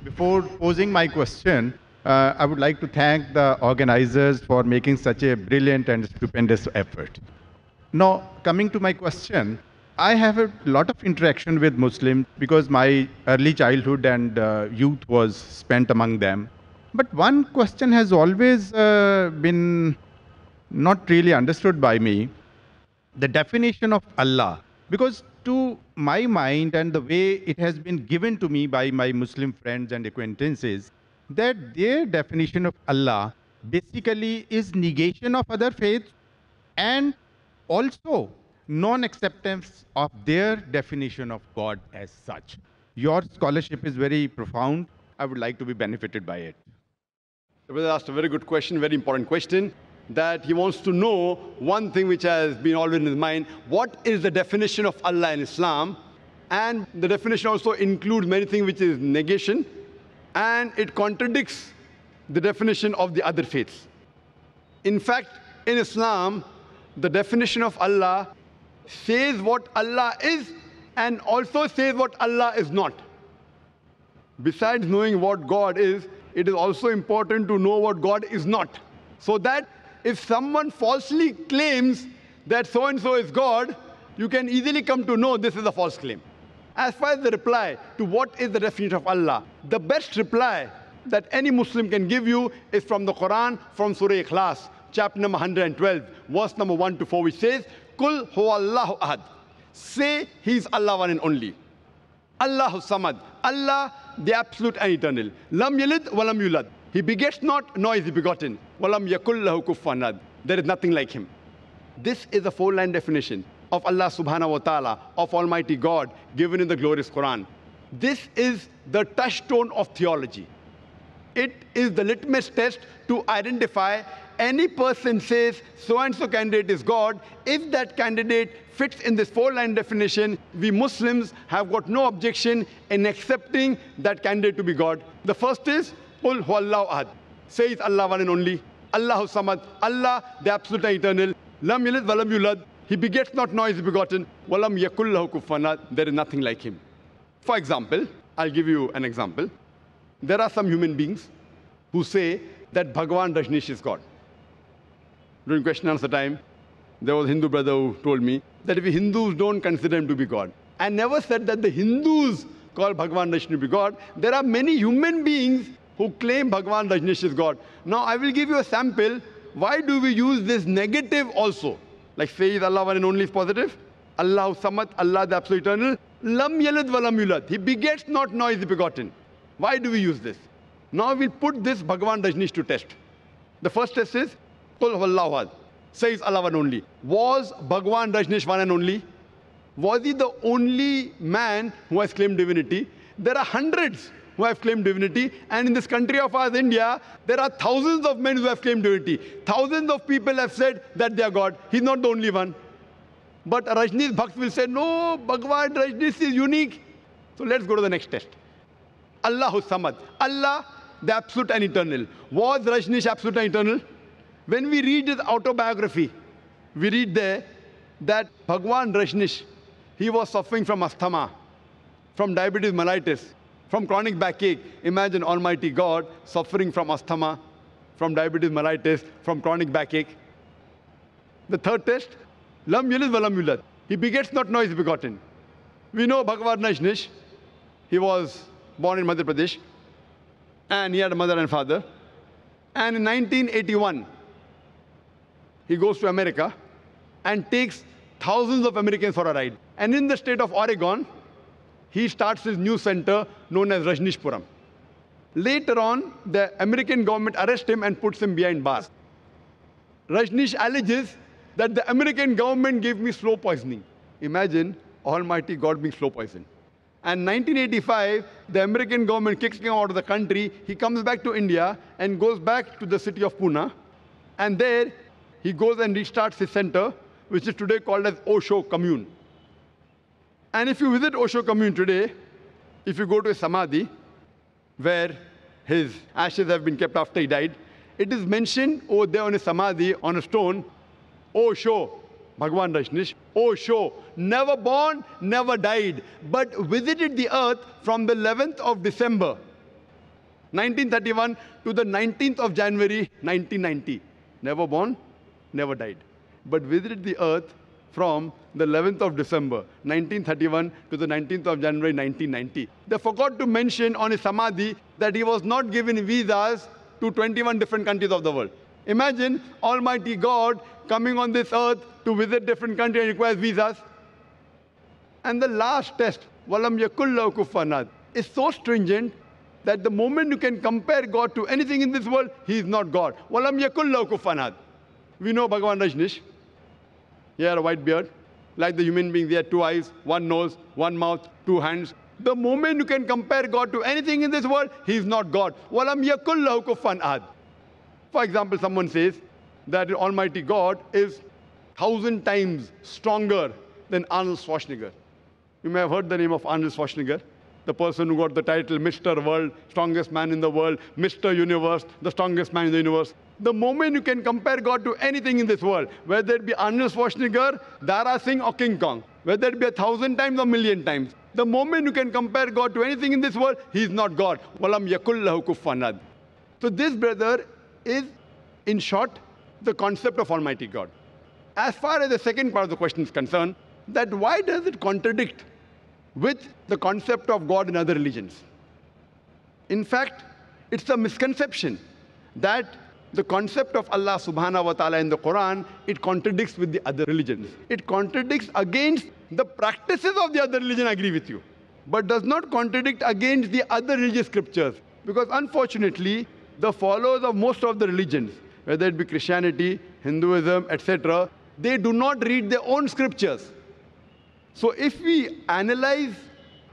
Before posing my question, I would like to thank the organizers for making such a brilliant and stupendous effort. Now, coming to my question, I have a lot of interaction with Muslims because my early childhood and youth was spent among them. But one question has always been not really understood by me, the definition of Allah. Because to my mind and the way it has been given to me by my Muslim friends and acquaintances, that their definition of Allah basically is negation of other faiths and also non-acceptance of their definition of God as such. Your scholarship is very profound. I would like to be benefited by it. The brother asked a very good question, very important question, that he wants to know one thing which has been always in his mind. What is the definition of Allah in Islam? And the definition also includes many things which is negation, and it contradicts the definition of the other faiths. In fact, in Islam, the definition of Allah says what Allah is and also says what Allah is not. Besides knowing what God is, it is also important to know what God is not. So that if someone falsely claims that so-and-so is God, you can easily come to know this is a false claim. As far as the reply to what is the definition of Allah, the best reply that any Muslim can give you is from the Quran, from Surah Ikhlas, chapter number 112, verse number 1 to 4, which says, Kul huwallahu ahad. Say He is Allah one and only. Allahu samad. Allah, the absolute and eternal. Lam yalid walam yulad. He begets not, nor is he begotten. Walam yakul lahu kufuwan ahad. There is nothing like him. This is a four-line definition of Allah subhanahu wa ta'ala, of Almighty God, given in the glorious Quran. This is the touchstone of theology. It is the litmus test to identify any person says so-and-so candidate is God. If that candidate fits in this four-line definition, we Muslims have got no objection in accepting that candidate to be God. The first is, Qul huwallahu ahad. Say it's Allah one and only. Allahu samad. Allah, the absolute and eternal. Lam yalid walam yulad. He begets not, nor is he begotten. Walam yakul lahu kufuwan ahad. There is nothing like him. For example, I'll give you an example. There are some human beings who say that Bhagwan Rajneesh is God. During question and answer time, there was a Hindu brother who told me that if we Hindus don't consider him to be God, I never said that the Hindus call Bhagwan Rajneesh to be God. There are many human beings who claim Bhagwan Rajneesh is God. Now, I will give you a sample. Why do we use this negative also? Like say is Allah one and only is positive. Allahu samad, Allah the absolute eternal. Lam yalid walam yulad. He begets not, nor is he begotten. Why do we use this? Now we'll put this Bhagwan Rajneesh to test. The first test is, Qul huwallahu ahad. Says Allah one only. Was Bhagwan Rajneesh one and only? Was he the only man who has claimed divinity? There are hundreds who have claimed divinity, and in this country of ours, India, there are thousands of men who have claimed divinity. Thousands of people have said that they are God. He's not the only one. But Rajneesh Bhakt will say, no, Bhagwan Rajneesh is unique. So let's go to the next test. Allahu samad. Allah, the absolute and eternal. Was Rajneesh absolute and eternal? When we read his autobiography, we read there that Bhagwan Rajneesh, he was suffering from asthma, from diabetes mellitus, from chronic backache. Imagine Almighty God suffering from asthma, from diabetes mellitus, from chronic backache. The third test, Lam yalid walam yulad. He begets not, nor is begotten. We know Bhagwan Rajneesh, he was born in Madhya Pradesh, and he had a mother and father. And in 1981, he goes to America and takes thousands of Americans for a ride. And in the state of Oregon, he starts his new center known as Rajneeshpuram. Later on, the American government arrests him and puts him behind bars. Rajneesh alleges that the American government gave me slow poisoning. Imagine Almighty God being slow poisoned. And 1985, the American government kicks him out of the country. He comes back to India and goes back to the city of Pune. And there, he goes and restarts his center, which is today called as Osho Commune. And if you visit Osho Commune today, if you go to a samadhi, where his ashes have been kept after he died, it is mentioned over there on a samadhi, on a stone, Osho, Bhagwan Rajneesh, Osho, never born, never died, but visited the earth from the 11th of December, 1931 to the 19th of January 1990. Never born, never died. But visited the earth from the 11th of December 1931 to the 19th of January 1990. They forgot to mention on his samadhi that he was not given visas to 21 different countries of the world. Imagine Almighty God coming on this earth to visit different countries and requires visas. And the last test, Walam Yakullahu Kufuwan Ahad, is so stringent that the moment you can compare God to anything in this world, he is not God. Walam Yakullahu Kufuwan Ahad. We know Bhagavan Rajneesh. He had a white beard. Like the human being, he had 2 eyes, 1 nose, 1 mouth, 2 hands. The moment you can compare God to anything in this world, he is not God. Walam Yakullahu Kufuwan Ahad. For example, someone says that Almighty God is 1,000 times stronger than Arnold Schwarzenegger. You may have heard the name of Arnold Schwarzenegger, the person who got the title Mr. World, strongest man in the world, Mr. Universe, the strongest man in the universe. The moment you can compare God to anything in this world, whether it be Arnold Schwarzenegger, Dara Singh or King Kong, whether it be 1,000 times or 1,000,000 times, the moment you can compare God to anything in this world, he is not God. Walam Yakullahu Kufuwan Ahad. So this, brother, is, in short, the concept of Almighty God. As far as the second part of the question is concerned, that why does it contradict with the concept of God in other religions? In fact, it's a misconception that the concept of Allah subhanahu wa ta'ala in the Quran, it contradicts with the other religions. It contradicts against the practices of the other religion, I agree with you, but does not contradict against the other religious scriptures. Because unfortunately, the followers of most of the religions, whether it be Christianity, Hinduism, etc., they do not read their own scriptures. So if we analyze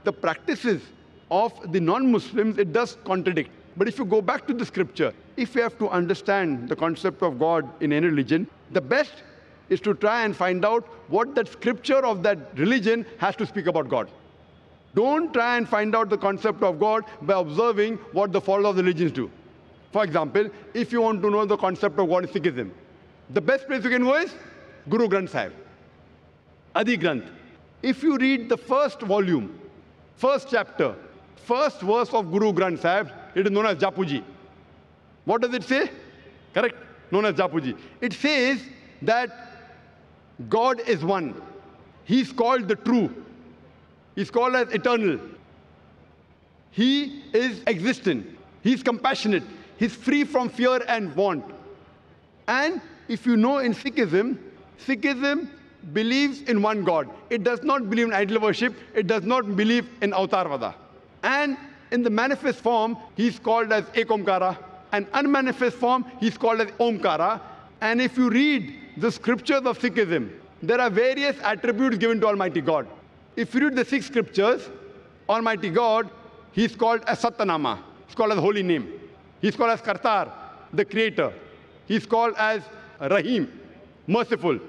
the practices of the non-Muslims, it does contradict. But if you go back to the scripture, if you have to understand the concept of God in any religion, the best is to try and find out what that scripture of that religion has to speak about God. Don't try and find out the concept of God by observing what the followers of the religions do. For example, if you want to know the concept of God in Sikhism, the best place you can go is Guru Granth Sahib, Adi Granth. If you read the first volume, first chapter, first verse of Guru Granth Sahib, it is known as Japuji. What does it say? Correct? Known as Japuji. It says that God is one. He's called the true. He's called as eternal. He is existent. He's compassionate. He's free from fear and want. And if you know in Sikhism, Sikhism believes in one God. It does not believe in idol worship. It does not believe in Avatarvada. And in the manifest form, he's called as Ekomkara. And unmanifest form, he's called as Omkara. And if you read the scriptures of Sikhism, there are various attributes given to Almighty God. If you read the 6 scriptures, Almighty God, he's called as Satyanama. He's called as holy name. He's called as Kartar, the creator. He's called as Rahim, merciful.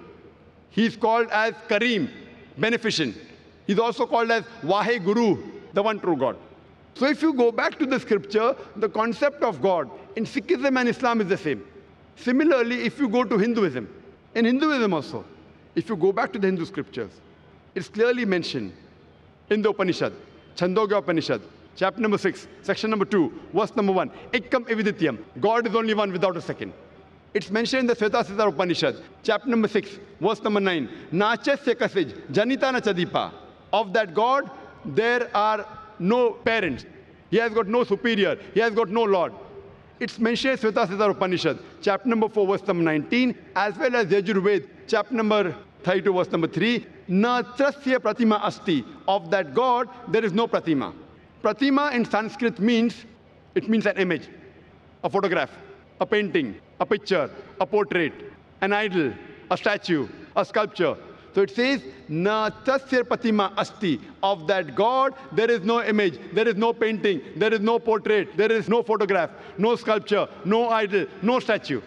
He's called as Kareem, beneficent. He's also called as Vahe Guru, the one true God. So if you go back to the scripture, the concept of God in Sikhism and Islam is the same. Similarly, if you go to Hinduism, in Hinduism also, if you go back to the Hindu scriptures, it's clearly mentioned in the Upanishad, Chandogya Upanishad, chapter number 6, section number 2, verse number 1, Ekam Evidityam, God is only one without a second. It's mentioned in the Svetasvatara Upanishad, chapter number 6, verse number 9, Nachasya Kasij, Janitana Chadipa. Of that God, there are no parents. He has got no superior. He has got no Lord. It's mentioned in Svetasvatara Upanishad, chapter number 4, verse number 19, as well as Yajurved, chapter number 32, verse number 3, Na trasya pratima asti. Of that God, there is no pratima. Pratima in Sanskrit means, it means an image, a photograph, a painting, a picture, a portrait, an idol, a statue, a sculpture. So it says, Na tasya pratima asti. Of that God, there is no image, there is no painting, there is no portrait, there is no photograph, no sculpture, no idol, no statue.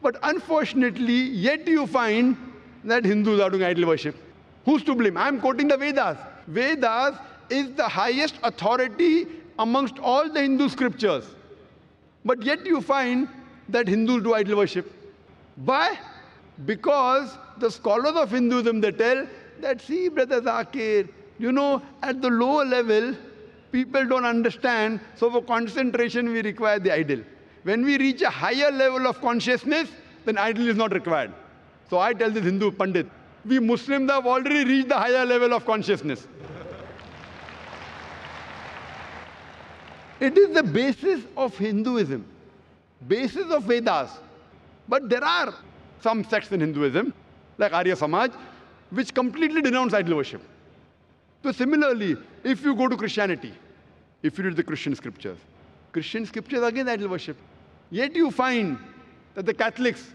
But unfortunately, yet you find that Hindus are doing idol worship. Who's to blame? I'm quoting the Vedas. Vedas is the highest authority amongst all the Hindu scriptures. But yet you find that Hindus do idol worship. Why? Because the scholars of Hinduism, they tell that, see, Brother Zakir, you know, at the lower level, People don't understand, so for concentration we require the idol. When we reach a higher level of consciousness, then idol is not required. So I tell this Hindu Pandit, we Muslims have already reached the higher level of consciousness. It is the basis of Hinduism, basis of Vedas. But there are some sects in Hinduism, like Arya Samaj, which completely denounce idol worship. So similarly, if you go to Christianity, if you read the Christian scriptures again idol worship. Yet you find that the Catholics,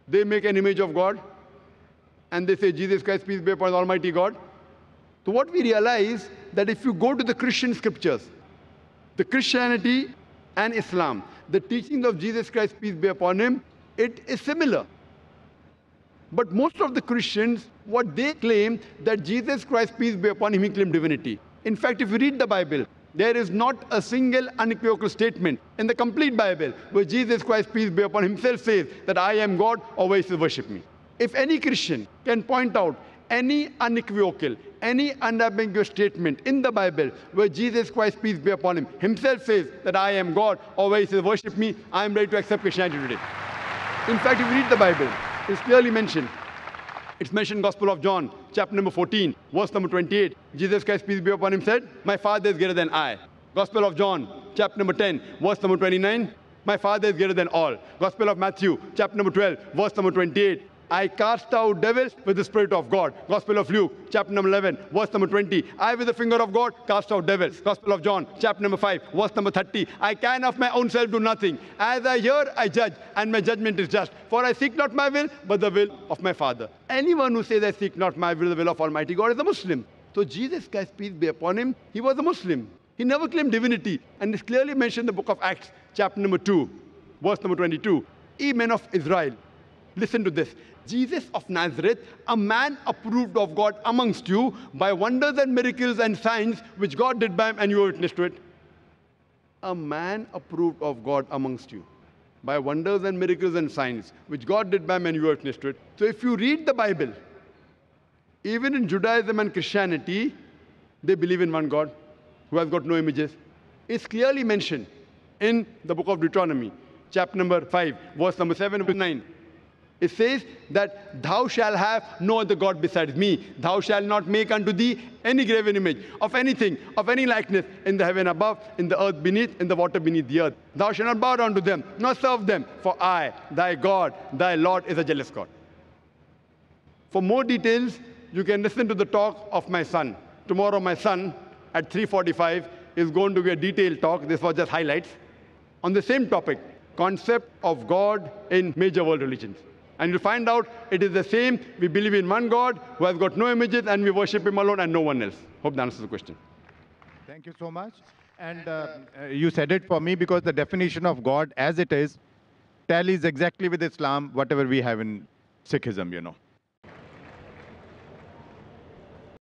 they make an image of God and they say, Jesus Christ, peace be upon Almighty God. So what we realize that if you go to the Christian scriptures, the Christianity and Islam, the teachings of Jesus Christ, peace be upon him, it is similar. But most of the Christians, what they claim, that Jesus Christ, peace be upon him, he claimed divinity. In fact, if you read the Bible, there is not a single unequivocal statement in the complete Bible where Jesus Christ, peace be upon him, himself says that I am God, always worship me. If any Christian can point out any unequivocal, any unambiguous statement in the Bible where Jesus Christ, peace be upon him, himself says that I am God, always worship me, I am ready to accept Christianity today. In fact, if you read the Bible, it's clearly mentioned. It's mentioned in Gospel of John, chapter number 14, verse number 28. Jesus Christ, peace be upon him, said, my Father is greater than I. Gospel of John, chapter number 10, verse number 29. My Father is greater than all. Gospel of Matthew, chapter number 12, verse number 28. I cast out devils with the Spirit of God. Gospel of Luke, chapter number 11, verse number 20. I with the finger of God cast out devils. Gospel of John, chapter number 5, verse number 30. I can of my own self do nothing. As I hear, I judge, and my judgment is just. For I seek not my will, but the will of my Father. Anyone who says I seek not my will, the will of Almighty God, is a Muslim. So Jesus Christ, peace be upon him, he was a Muslim. He never claimed divinity. And it's clearly mentioned in the book of Acts, chapter number 2, verse number 22. Ye men of Israel, listen to this. Jesus of Nazareth, a man approved of God amongst you by wonders and miracles and signs which God did by him, and you were witness to it. A man approved of God amongst you by wonders and miracles and signs which God did by him, and you were witness to it. So if you read the Bible, even in Judaism and Christianity, they believe in one God who has got no images. It's clearly mentioned in the book of Deuteronomy, chapter number 5, verse number 7 and 9. It says that thou shalt have no other God besides me. Thou shalt not make unto thee any graven image of anything, of any likeness in the heaven above, in the earth beneath, in the water beneath the earth. Thou shalt not bow down to them, nor serve them. For I, thy God, thy Lord, is a jealous God. For more details, you can listen to the talk of my son. Tomorrow my son at 3:45 is going to give a detailed talk. This was just highlights on the same topic, concept of God in major world religions. And you'll find out it is the same. We believe in one God who has got no images, and we worship him alone and no one else. Hope that answers the question. Thank you so much. And you said it for me, because the definition of God as it is tallies exactly with Islam, whatever we have in Sikhism,